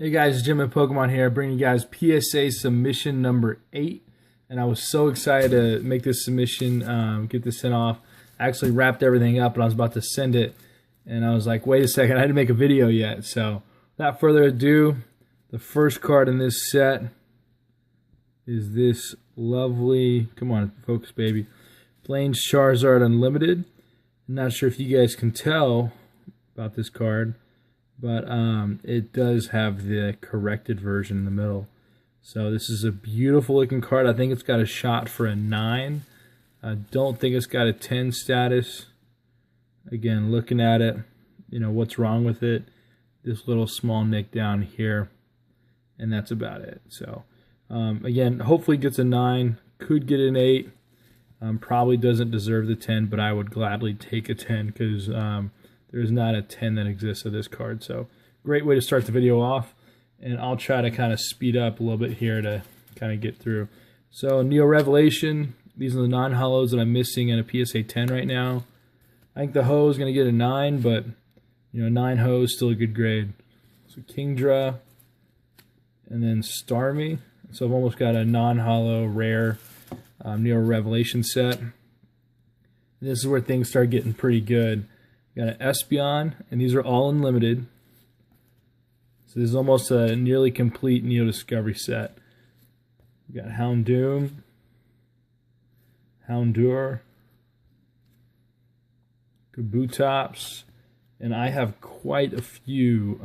Hey guys, Jim and Pokemon here, bringing you guys PSA submission number 8. And I was so excited to make this submission, get this sent off. I actually wrapped everything up and I was about to send it. And I was like, wait a second, I didn't make a video yet. So without further ado, the first card in this set is this lovely, come on, focus baby, Plains Charizard Unlimited. I'm not sure if you guys can tell about this card, but it does have the corrected version in the middle. So this is a beautiful looking card. I think it's got a shot for a 9. I don't think it's got a 10 status. Again, looking at it, you know, what's wrong with it? This little small nick down here, and that's about it. So again, hopefully it gets a 9. Could get an 8. Probably doesn't deserve the 10, but I would gladly take a 10 because there's not a 10 that exists of this card. So great way to start the video off. And I'll try to kind of speed up a little bit here to kind of get through. So Neo Revelation, these are the non-hollows that I'm missing in a PSA 10 right now. I think the Ho is going to get a 9, but you know, 9 Ho is still a good grade. So Kingdra, and then Starmie. So I've almost got a non-hollow rare Neo Revelation set. And this is where things start getting pretty good. Got an Espeon, and these are all unlimited. So this is almost a nearly complete Neo Discovery set. We got Houndoom, Houndour, Kabutops, and I have quite a few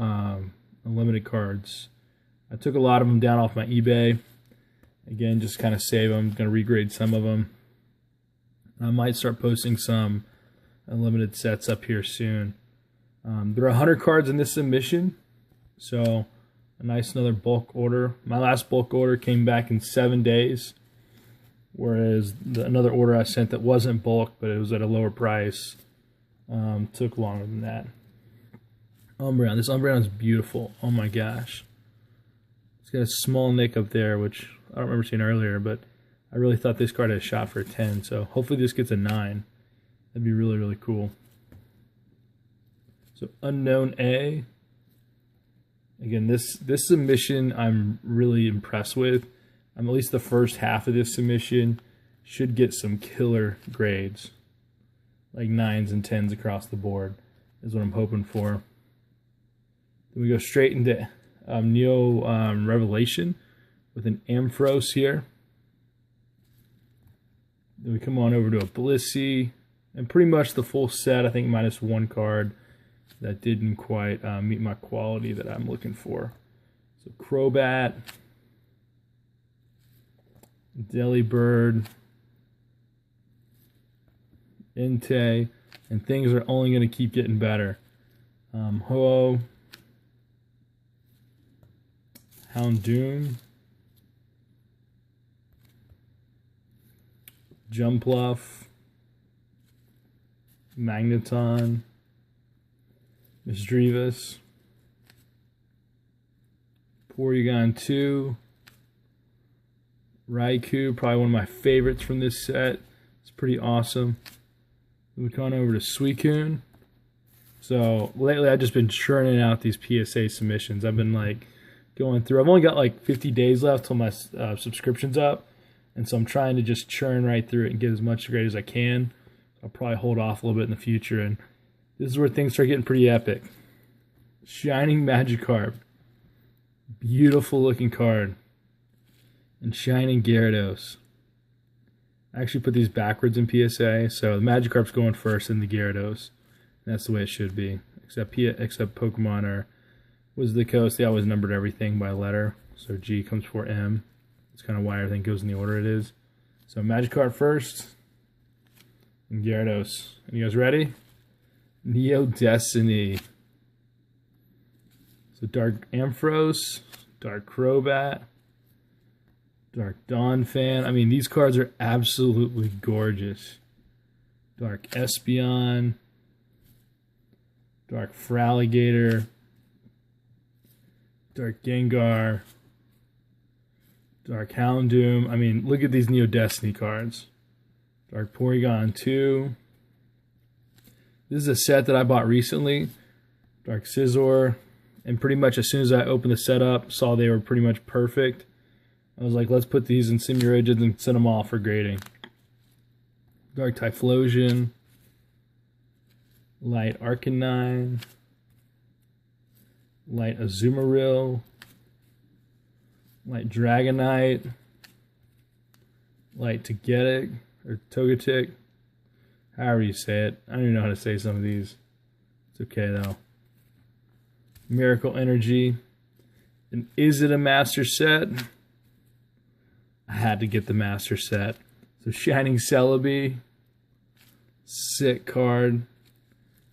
unlimited cards. I took a lot of them down off my eBay. Again, just kind of save them. I'm going to regrade some of them. I might start posting some unlimited sets up here soon. There are 100 cards in this submission, so a nice another bulk order. My last bulk order came back in 7 days, whereas another order I sent that wasn't bulk, but it was at a lower price, took longer than that. Umbreon. This Umbreon is beautiful. Oh my gosh. It's got a small nick up there, which I don't remember seeing earlier, but I really thought this card had a shot for a 10, so hopefully this gets a 9. That'd be really, really cool. So Unknown A. Again, this submission I'm really impressed with. At least the first half of this submission should get some killer grades. Like 9s and 10s across the board is what I'm hoping for. Then we go straight into Neo Revelation with an Ampharos here. Then we come on over to a Blissey. And pretty much the full set, I think minus one card that didn't quite meet my quality that I'm looking for. So Crobat, Delibird, Entei, and things are only going to keep getting better. Ho-Oh, Houndoom, Jumpluff, Magneton, Misdreavus, Porygon 2, Raikou, probably one of my favorites from this set. It's pretty awesome. We've gone over to Suicune. So lately I've just been churning out these PSA submissions. I've been like going through. I've only got like 50 days left till my subscription's up. And so I'm trying to just churn right through it and get as much grade as I can. I'll probably hold off a little bit in the future, and this is where things start getting pretty epic. Shining Magikarp. Beautiful looking card. And Shining Gyarados. I actually put these backwards in PSA, so the Magikarp's going first and the Gyarados. That's the way it should be. Except Pokemon are Wizards of the Coast, they always numbered everything by letter. So G comes before M. That's kind of why everything goes in the order it is. So Magikarp first. And Gyarados. Are you guys ready? Neo Destiny. So Dark Ampharos, Dark Crobat, Dark Donphan. I mean, these cards are absolutely gorgeous. Dark Espeon, Dark Feraligatr, Dark Gengar, Dark Houndoom. I mean, look at these Neo Destiny cards. Dark Porygon 2. This is a set that I bought recently. Dark Scizor, And pretty much as soon as I opened the set up, saw they were pretty much perfect, I was like, let's put these in semi-rigids and send them off for grading. Dark Typhlosion, Light Arcanine, Light Azumarill, Light Dragonite, Light Togetic, or Togetic, however you say it. I don't even know how to say some of these. It's okay though. Miracle Energy. And is it a master set? I had to get the master set. So Shining Celebi, sick card.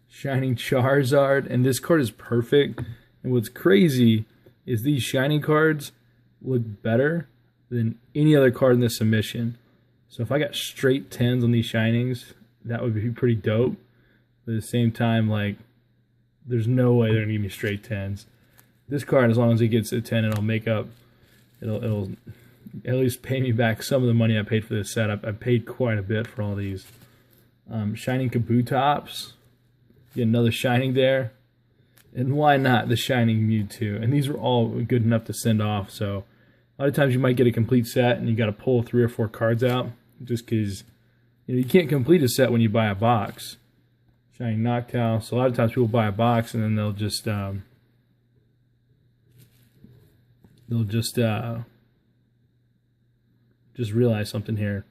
Shining Charizard, and this card is perfect. And what's crazy is these Shining cards look better than any other card in this submission. So if I got straight 10s on these Shinings, that would be pretty dope. But at the same time, like, there's no way they're gonna give me straight 10s. This card, as long as it gets a 10, it'll make up. It'll at least pay me back some of the money I paid for this set. I paid quite a bit for all these. Shining Kabutops. Get another Shining there. And why not the Shining Mewtwo? And these were all good enough to send off. So a lot of times you might get a complete set and you got to pull 3 or 4 cards out just because you can't complete a set when you buy a box. Shining Noctowl. So a lot of times people buy a box and then they'll just realize something here.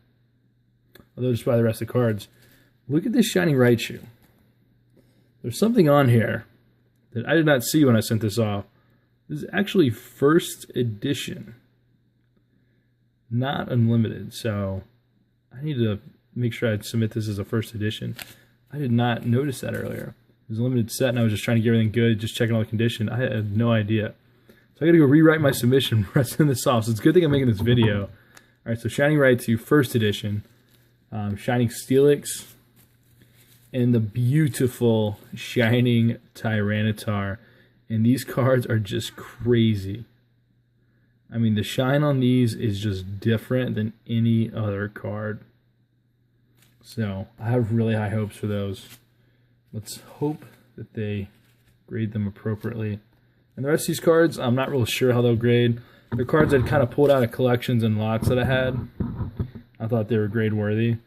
Or they'll just buy the rest of the cards. Look at this Shining Raichu. There's something on here that I did not see when I sent this off. This is actually first edition, not unlimited. So I need to make sure I submit this as a first edition. I did not notice that earlier. It was a limited set and I was just trying to get everything good, just checking all the condition. I had no idea. So I gotta go rewrite my submission before I send this off. So it's a good thing I'm making this video. Alright, so Shining Raichu, first edition. Shining Steelix. And the beautiful Shining Tyranitar. And these cards are just crazy. I mean, the shine on these is just different than any other card. So, I have really high hopes for those. Let's hope that they grade them appropriately. And the rest of these cards, I'm not really sure how they'll grade. They're cards I'd kind of pulled out of collections and lots that I had. I thought they were grade worthy.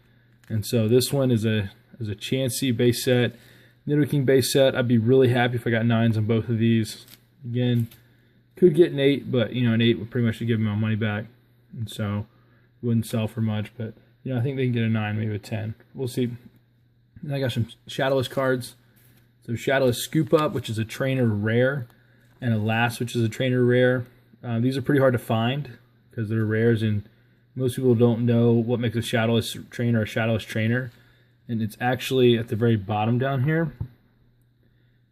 And so this one is a Chansey base set, Nidoking base set. I'd be really happy if I got 9s on both of these. Again, could get an 8, but an 8 would pretty much give me my money back, and so it wouldn't sell for much. But I think they can get a 9, maybe a 10. We'll see. And I got some Shadowless cards. So Shadowless Scoop Up, which is a trainer rare, and a Last, which is a trainer rare. These are pretty hard to find because they're rares, and most people don't know what makes a Shadowless trainer a Shadowless trainer. And it's actually at the very bottom down here.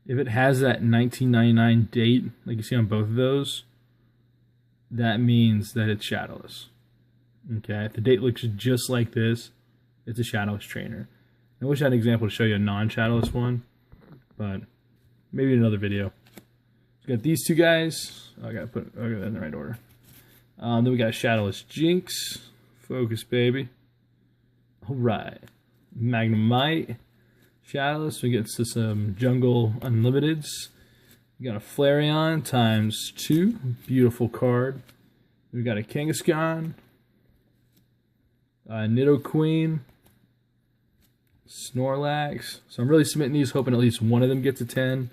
If it has that 1999 date, like you see on both of those, that means that it's Shadowless. Okay, if the date looks just like this, it's a Shadowless trainer. I wish I had an example to show you a non-Shadowless one, but maybe in another video. We got these two guys. Oh, I gotta put that in the right order. Then we got Shadowless Jinx. Focus, baby. All right. Magnemite, Shadowless. We get to some Jungle Unlimiteds. We got a Flareon ×2, beautiful card. We got a Kangaskhan, Nidoqueen, Snorlax. So I'm really submitting these, hoping at least one of them gets a 10,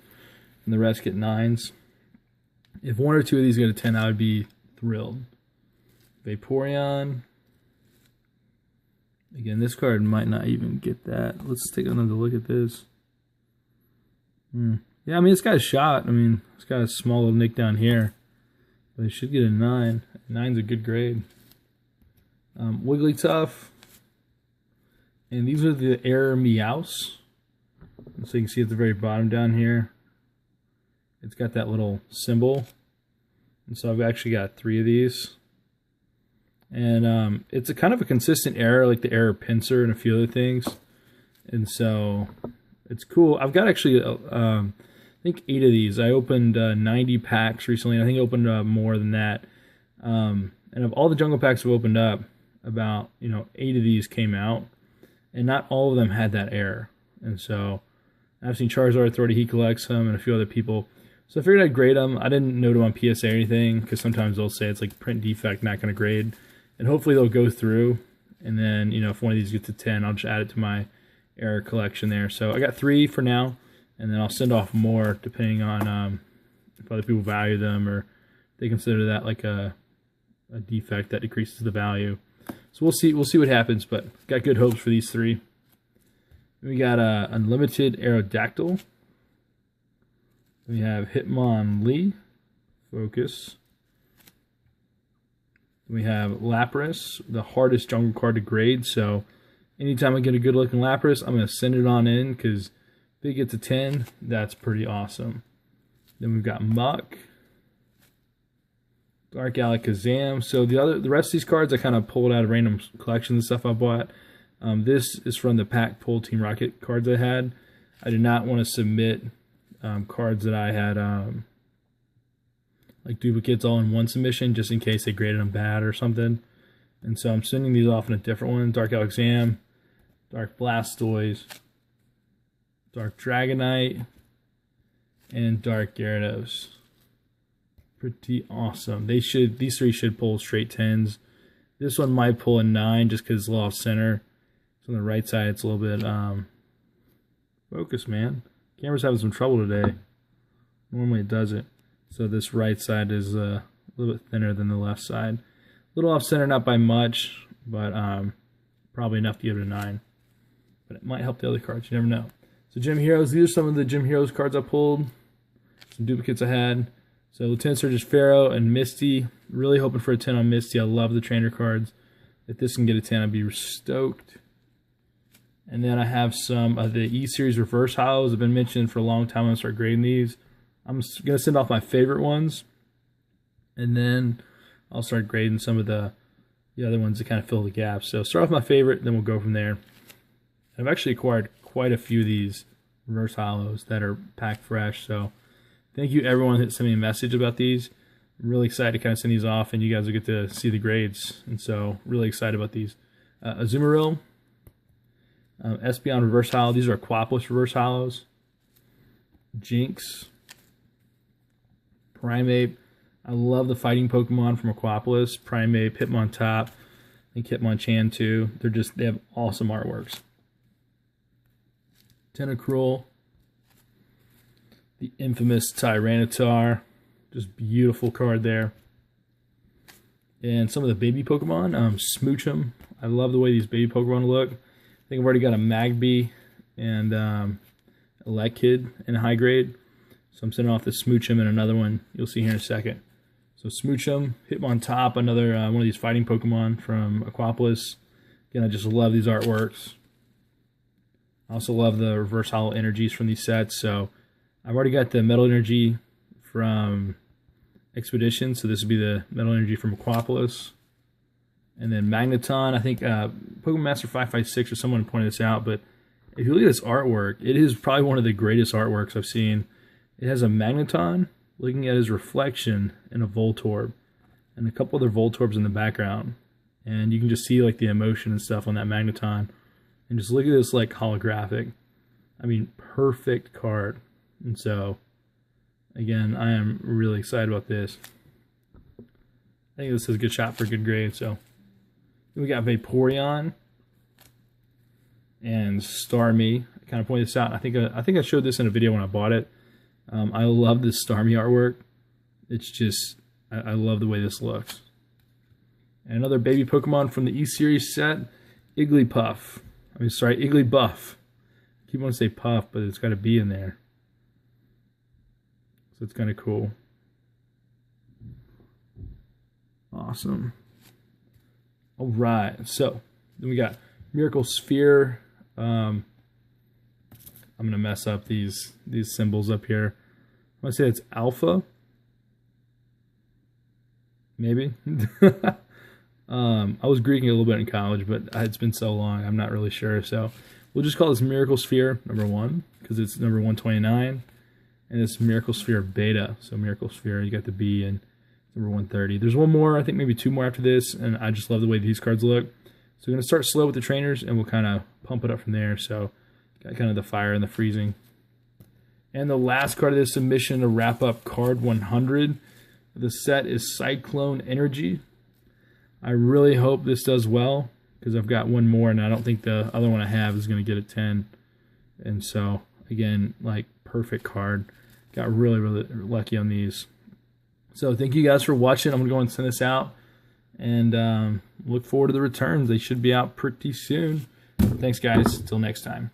and the rest get 9s. If 1 or 2 of these get a 10, I would be thrilled. Vaporeon. Again, this card might not even get that. Let's take another look at this. Yeah, I mean, it's got a shot. I mean, it's got a small little nick down here. But it should get a 9. 9's a good grade. Wigglytuff. And these are the Air Meows. So you can see at the very bottom down here, it's got that little symbol. And so I've actually got 3 of these. And it's a kind of a consistent error, like the error pincer and a few other things. And so it's cool. I've got actually, I think 8 of these. I opened 90 packs recently. And I think I opened more than that. And of all the jungle packs I've opened up, about 8 of these came out. And not all of them had that error. And so I've seen Charizard Authority, he collects them, and a few other people. So I figured I'd grade them. I didn't note them on PSA or anything, because sometimes they'll say it's like print defect, not going to grade. And hopefully they'll go through. And then, you know, if one of these gets to 10, I'll just add it to my error collection there. So I got 3 for now, and then I'll send off more depending on if other people value them or they consider that like a defect that decreases the value. So we'll see what happens, but got good hopes for these 3. We got Unlimited Aerodactyl. We have Hitmonlee, focus. We have Lapras, the hardest jungle card to grade, so anytime I get a good looking Lapras, I'm going to send it on in, because if it gets a 10, that's pretty awesome. Then we've got Muck, Dark Alakazam. So the rest of these cards I kind of pulled out of random collections and stuff I bought. This is from the pack pull Team Rocket cards I had. I did not want to submit cards that I had like duplicates all in one submission, just in case they graded them bad or something. And so I'm sending these off in a different one. Dark Alakazam, Dark Blastoise, Dark Dragonite, and Dark Gyarados. Pretty awesome. These 3 should pull straight 10s. This one might pull a 9 just because it's a little off center. So on the right side, it's a little bit focus, man. Camera's having some trouble today. Normally it doesn't. So this right side is a little bit thinner than the left side. A little off center, not by much, but probably enough to give it a 9. But it might help the other cards. You never know. So Gym Heroes. These are some of the Gym Heroes cards I pulled. Some duplicates I had. So Lieutenant Surge's Pharaoh and Misty. Really hoping for a 10 on Misty. I love the trainer cards. If this can get a 10, I'd be stoked. And then I have some of the E-Series reverse hollows. I've been mentioning for a long time. I'm going to start grading these. I'm going to send off my favorite ones. And then I'll start grading some of the other ones to kind of fill the gaps. So start off my favorite, then we'll go from there. I've actually acquired quite a few of these reverse hollows that are packed fresh. So thank you everyone that sent me a message about these. I'm really excited to kind of send these off, and you guys will get to see the grades. And so really excited about these. Azumarill, Espeon reverse hollow. These are Aquapolis reverse hollows. Jinx, Primeape. I love the fighting Pokemon from Aquapolis. Primeape, Hitmontop, I think Hitmonchan too. They have awesome artworks. Tentacruel, the infamous Tyranitar, just beautiful card there. And some of the baby Pokemon, Smoochum. I love the way these baby Pokemon look. I think I've already got a Magby and a Lekid in high grade. So I'm sending off the Smoochum and another one you'll see here in a second. So Smoochum, Hitmontop, another one of these fighting Pokemon from Aquapolis. Again, I just love these artworks. I also love the reverse hollow energies from these sets. So I've already got the Metal Energy from Expedition. So this would be the Metal Energy from Aquapolis. And then Magneton. I think Pokemon Master 556 or someone pointed this out. But if you look at this artwork, it is probably one of the greatest artworks I've seen. It has a Magneton looking at his reflection in a Voltorb. And a couple other Voltorbs in the background. And you can just see like the emotion and stuff on that Magneton. And just look at this like holographic. I mean, perfect card. And so, again, I am really excited about this. I think this is a good shot for a good grade. So, we got Vaporeon and Starmie. I kind of pointed this out. I think I showed this in a video when I bought it. I love this Starmie artwork. It's just, I love the way this looks. And another baby Pokemon from the E-Series set, Igglybuff. Igglybuff. I keep wanting to say Puff, but it's got a B in there. So it's kind of cool. Awesome. All right, so then we got Miracle Sphere. I'm gonna mess up these symbols up here. I want to say it's Alpha. Maybe. I was Greeking a little bit in college, but it's been so long, I'm not really sure. So we'll just call this Miracle Sphere number 1 because it's number 129, and it's Miracle Sphere Beta. So Miracle Sphere, you got the B and number 130. There's one more, I think maybe 2 more after this, and I just love the way these cards look. So we're gonna start slow with the trainers, and we'll kind of pump it up from there. So got kind of the fire and the freezing. And the last card of this submission to wrap up card 100. The set is Cyclone Energy. I really hope this does well, because I've got one more, and I don't think the other one I have is going to get a 10. And so, again, like, perfect card. Got really, really lucky on these. So thank you guys for watching. I'm going to go and send this out. And look forward to the returns. They should be out pretty soon. Thanks, guys. Till next time.